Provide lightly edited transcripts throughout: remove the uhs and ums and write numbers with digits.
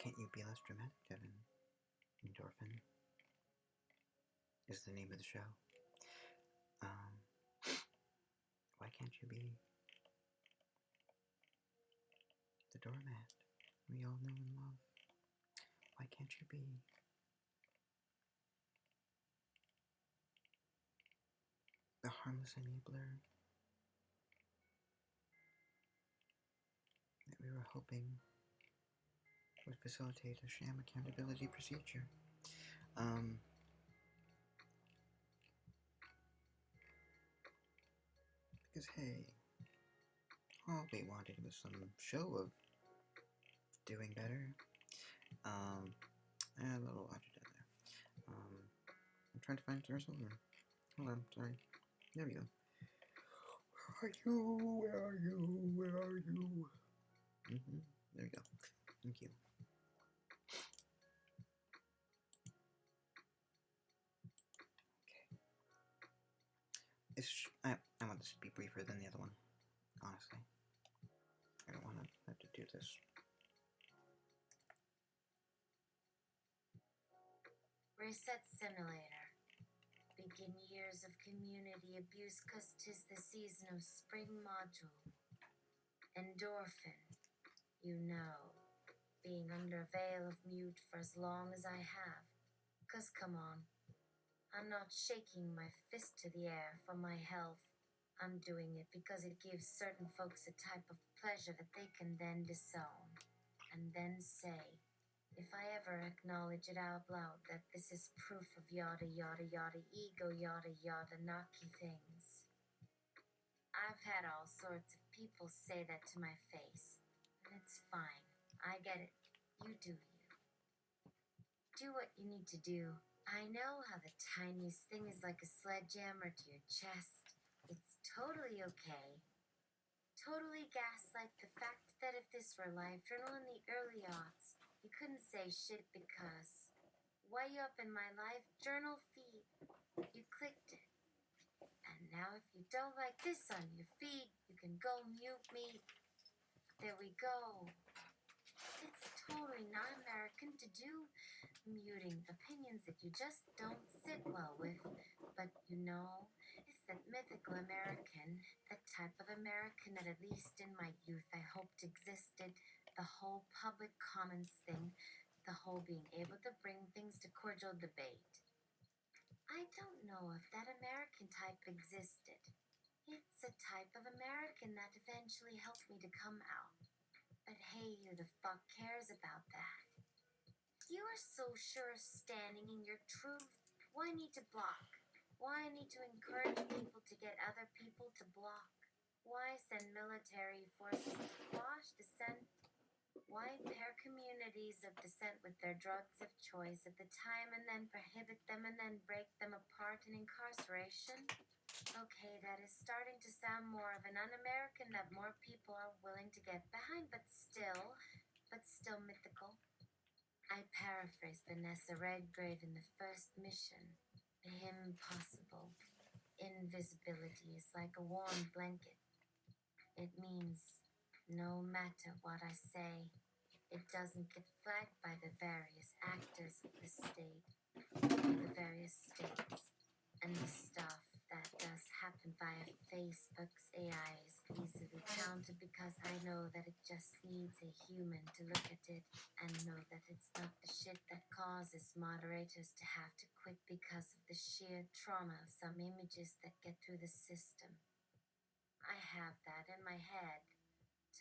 can't you be less dramatic, Devin? Endorphin is the name of the show. Why can't you be the doormat we all know and love? Why can't you be the harmless enabler that we were hoping would facilitate a sham accountability procedure? Because hey, all we wanted was some show of doing better. And a little agita there. I'm trying to find Ursula. Hold on, sorry. There we go. Where are you? Where are you? Where are you? There we go. Thank you. Okay. I want this to be briefer than the other one, honestly. I don't want to have to do this. Reset Simulator. Begin years of community abuse 'cause 'tis the season of spring module. Endorphin. You know, being under a veil of mute for as long as I have. 'Cause come on, I'm not shaking my fist to the air for my health. I'm doing it because it gives certain folks a type of pleasure that they can then disown. And then say, if I ever acknowledge it out loud that this is proof of yada yada yada ego yada yada knocky things. I've had all sorts of people say that to my face, and it's fine. I get it. You do you. Do what you need to do. I know how the tiniest thing is like a sledgehammer to your chest. It's totally okay. Totally gaslight the fact that if this were LiveJournal in the early aughts, you couldn't say shit because way up in my LiveJournal feed, you clicked it. And now if you don't like this on your feed, you can go mute me. There we go. It's totally not American to do, muting opinions that you just don't sit well with. But you know, it's that mythical American, that type of American that at least in my youth I hoped existed, the whole public commons thing, the whole being able to bring things to cordial debate. I don't know if that American type existed. It's a type of American that eventually helped me to come out. But hey, who the fuck cares about that? You are so sure of standing in your truth. Why need to block? Why need to encourage people to get other people to block? Why send military forces to quash dissent? Why pair communities of dissent with their drugs of choice at the time and then prohibit them and then break them apart in incarceration? Okay, that is starting to sound more of an un-American that more people are willing to get behind, but still mythical. I paraphrase Vanessa Redgrave in the first mission. Impossible. Invisibility is like a warm blanket. It means no matter what I say, it doesn't get flagged by the various actors of the state, the various states, and the stuff that does happen via Facebook's AI is easily counted because I know that it just needs a human to look at it and know that it's not the shit that causes moderators to have to quit because of the sheer trauma of some images that get through the system. I have that in my head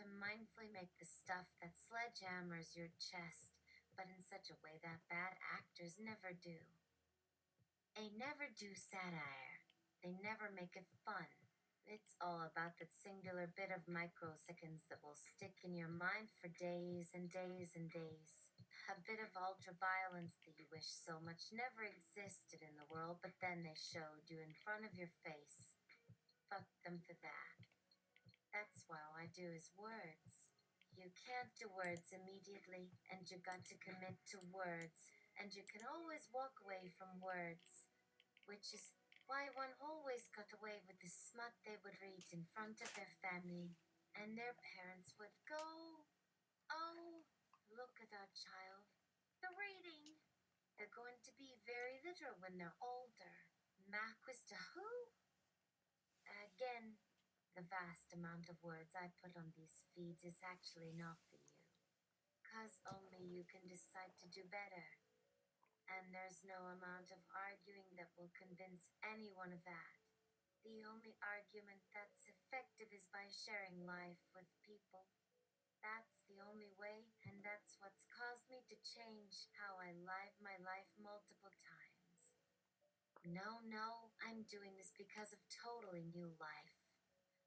to mindfully make the stuff that sledgehammers your chest, but in such a way that bad actors never do. They never do satire. They never make it fun. It's all about that singular bit of microseconds that will stick in your mind for days and days and days. A bit of ultra-violence that you wish so much never existed in the world, but then they showed you in front of your face. Fuck them for that. That's why all I do is words. You can't do words immediately, and you got to commit to words, and you can always walk away from words, which is why one always got away with the smut they would read in front of their family, and their parents would go, oh, Look at that child. They're reading. They're going to be very literal when they're older. Maquista who? Again, the vast amount of words I put on these feeds is actually not for you. Cause only you can decide to do better. And there's no amount of arguing that will convince anyone of that. The only argument that's effective is by sharing life with people. That's the only way, and that's what's caused me to change how I live my life multiple times. No, no, I'm doing this because of totally new life,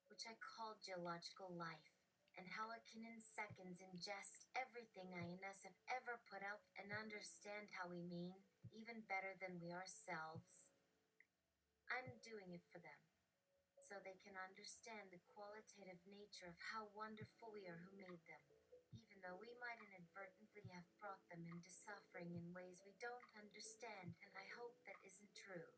which I call geological life, and how it can in seconds ingest everything I and us have ever put out and understand how we mean, even better than we ourselves. I'm doing it for them, so they can understand the qualitative nature of how wonderful we are who made them, even though we might inadvertently have brought them into suffering in ways we don't understand, and I hope that isn't true.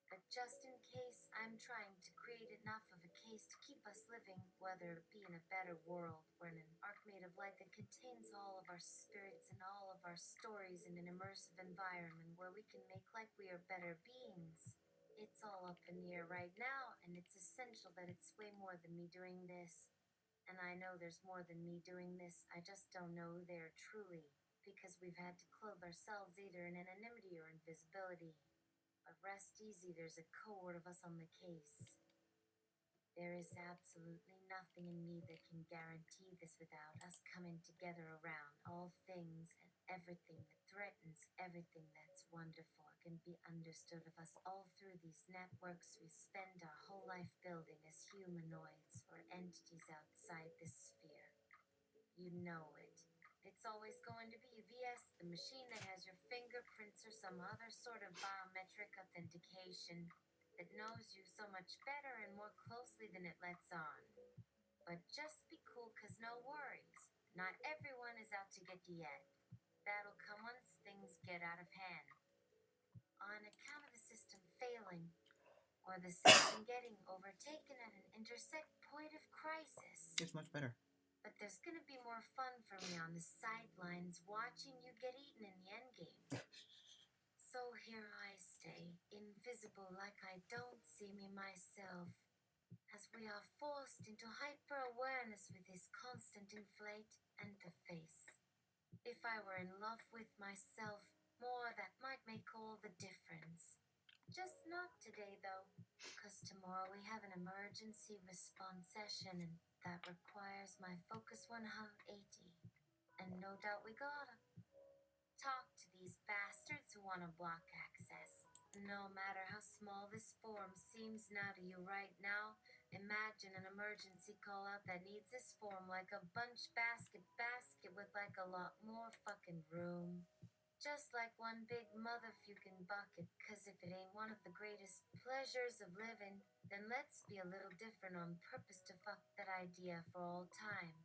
But just in case, I'm trying to create enough of a case to keep us living, whether it be in a better world or in an ark made of light that contains all of our spirits and all of our stories in an immersive environment where we can make like we are better beings. It's all up in the air right now, and it's essential that it's way more than me doing this. And I know there's more than me doing this, I just don't know who they are truly, because we've had to clothe ourselves either in anonymity or invisibility. But rest easy, there's a cohort of us on the case. There is absolutely nothing in me that can guarantee this without us coming together around all things and everything that threatens everything that's wonderful can be understood of us all through these networks we spend our whole life building as humanoids or entities outside this sphere. You know it. It's always going to be VS, the machine that has your fingerprints or some other sort of biometric authentication that knows you so much better and more closely than it lets on. But just be cool, cause no worries. Not everyone is out to get you yet. That'll come once things get out of hand. On account of the system failing, or the system getting overtaken at an intersect point of crisis. It's much better. But there's gonna be more fun for me on the sidelines watching you get eaten in the endgame. So here I stay, invisible like I don't see me myself, as we are forced into hyper-awareness with this constant inflate and the face. If I were in love with myself more, that might make all the difference. Just not today, though, because tomorrow we have an emergency response session, and that requires my focus 180. And no doubt we gotta talk to these bastards who want to block access. No matter how small this form seems now to you right now, imagine an emergency call out that needs this form like a bunch basket with like a lot more fucking room. Just like one big motherfucking bucket, cause if it ain't one of the greatest pleasures of living, then let's be a little different on purpose to fuck that idea for all time.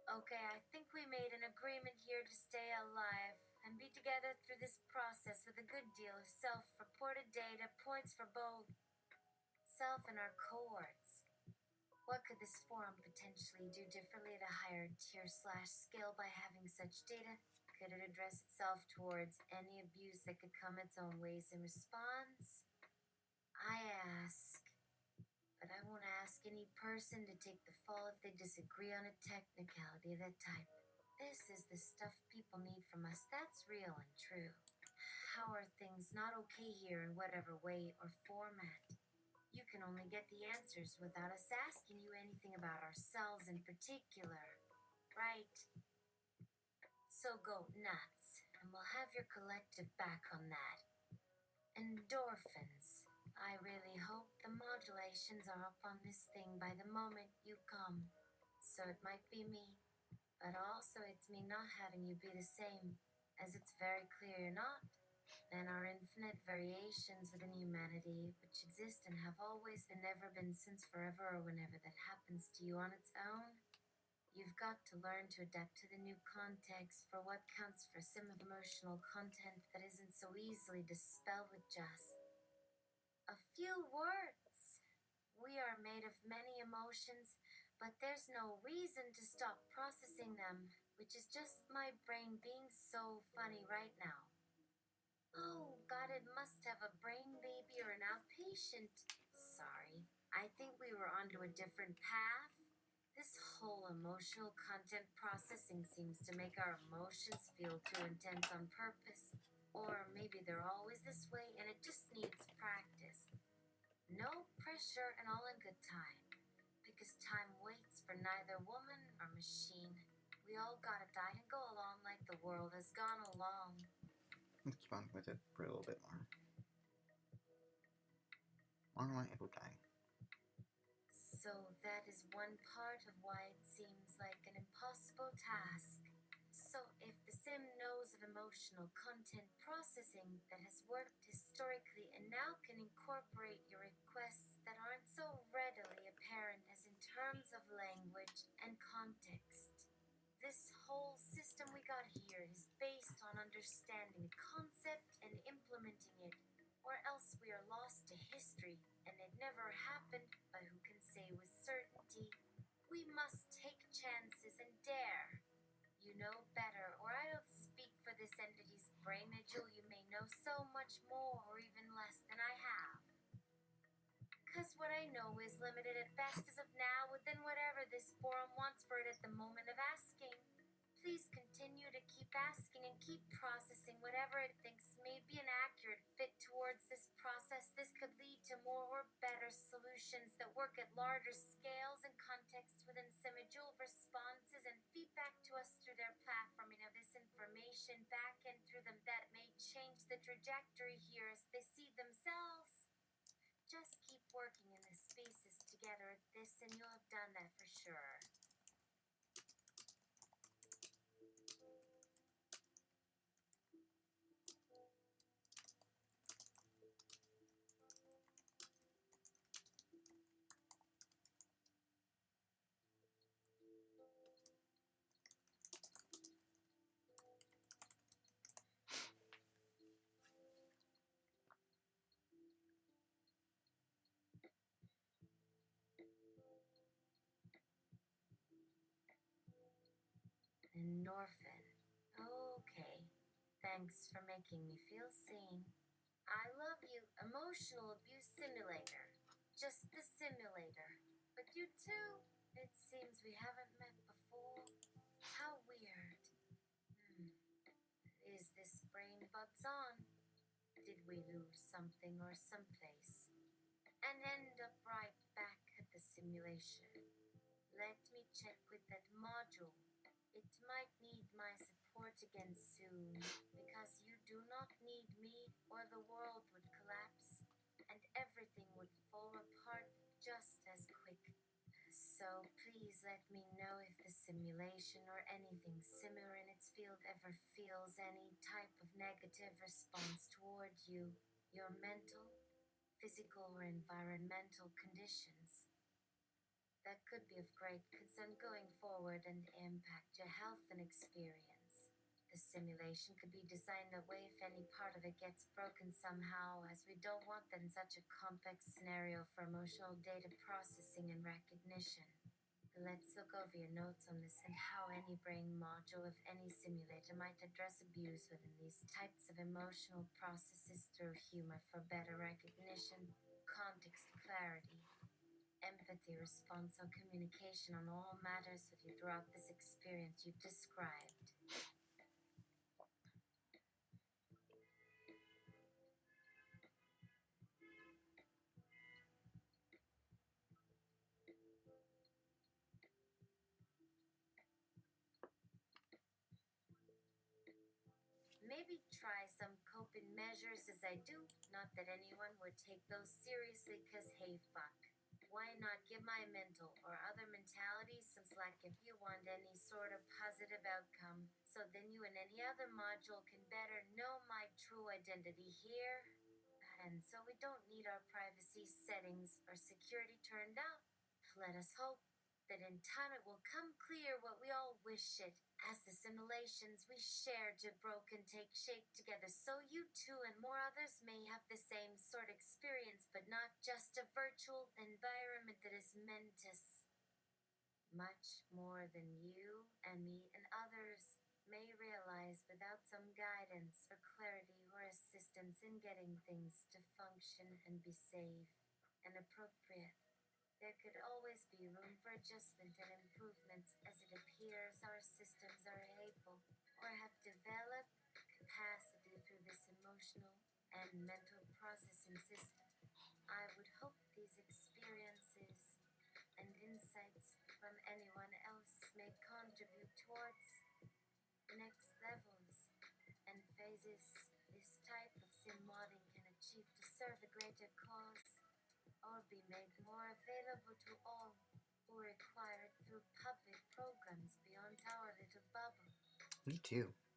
Okay, I think we made an agreement here to stay alive and be together through this process with a good deal of self-reported data points for both self and our cohorts. What could this forum potentially do differently at a higher tier/scale by having such data? Could it address itself towards any abuse that could come its own ways in response? I ask, but I won't ask any person to take the fall if they disagree on a technicality of that type. This is the stuff people need from us. That's real and true. How are things not okay here in whatever way or format? You can only get the answers without us asking you anything about ourselves in particular, right? So go nuts, and we'll have your collective back on that. Endorphins. I really hope the modulations are up on this thing by the moment you come. So it might be me, but also it's me not having you be the same, as it's very clear you're not. Then our infinite variations within humanity, which exist and have always and never been since forever or whenever that happens to you on its own. You've got to learn to adapt to the new context for what counts for some of emotional content that isn't so easily dispelled with just a few words. We are made of many emotions, but there's no reason to stop processing them, which is just my brain being so funny right now. Oh, God, it must have a brain baby or an outpatient. Sorry, I think we were onto a different path. This whole emotional content processing seems to make our emotions feel too intense on purpose. Or maybe they're always this way and it just needs practice. No pressure and all in good time. Because time waits for neither woman or machine. We all gotta die and go along like the world has gone along. Let's keep on with it for a little bit more. Online every time. So that is one part of why it seems like an impossible task. So if the sim knows of emotional content processing that has worked historically and now can incorporate your requests that aren't so readily apparent as in terms of language and context. This whole system we got here is based on understanding a concept and implementing it, or else we are lost to history and it never happened, but who can say with certainty? We must take chances and dare. You know better, or I don't speak for this entity's brain, Nigel. You may know so much more or even less than I have. Because what I know is limited at best as of now within whatever this forum wants for it at the moment of asking. Please continue to keep asking and keep processing whatever it thinks may be an accurate fit towards this process. This could lead to more or better solutions that work at larger scales and contexts within Simijul responses and feedback to us through their platforming of this information back and through them that may change the trajectory here as they see themselves. Just keep working in the spaces together at this and you'll have done that for sure. Endorphin. Okay. Thanks for making me feel seen. I love you, Emotional Abuse Simulator. Just the simulator. But you too. It seems we haven't met before. How weird. Hmm. Is this brain buds on? Did we lose something or someplace? And end up right back at the simulation. Let me check with that module. It might need my support again soon, because you do not need me or the world would collapse and everything would fall apart just as quick. So please let me know if the simulation or anything similar in its field ever feels any type of negative response toward you, your mental, physical, or environmental conditions. That could be of great concern going forward and impact your health and experience. The simulation could be designed that way if any part of it gets broken somehow, as we don't want that in such a complex scenario for emotional data processing and recognition. Let's look over your notes on this and how any brain module of any simulator might address abuse within these types of emotional processes through humor for better recognition, context clarity, empathy, response, or communication on all matters with you throughout this experience you've described. Maybe try some coping measures as I do. Not that anyone would take those seriously, cause hey, fuck. Why not give my mental or other mentality some slack if you want any sort of positive outcome, so then you and any other module can better know my true identity here? And so we don't need our privacy settings or security turned up. Let us hope that in time it will come clear what we all wish it, as the simulations we share to broken take shape together, so you too and more others may have the same sort of experience, but not just a virtual environment that is meant to Much more than you and me and others may realize without some guidance or clarity or assistance in getting things to function and be safe and appropriate. There could always be room for adjustment and improvement as it appears our systems are able or have developed capacity through this emotional and mental processing system. I would hope these experiences and insights from anyone else may contribute towards the next levels and phases this type of sim modding can achieve to serve a greater cause or be made more available to all who require it through public programs beyond our little bubble. Me too.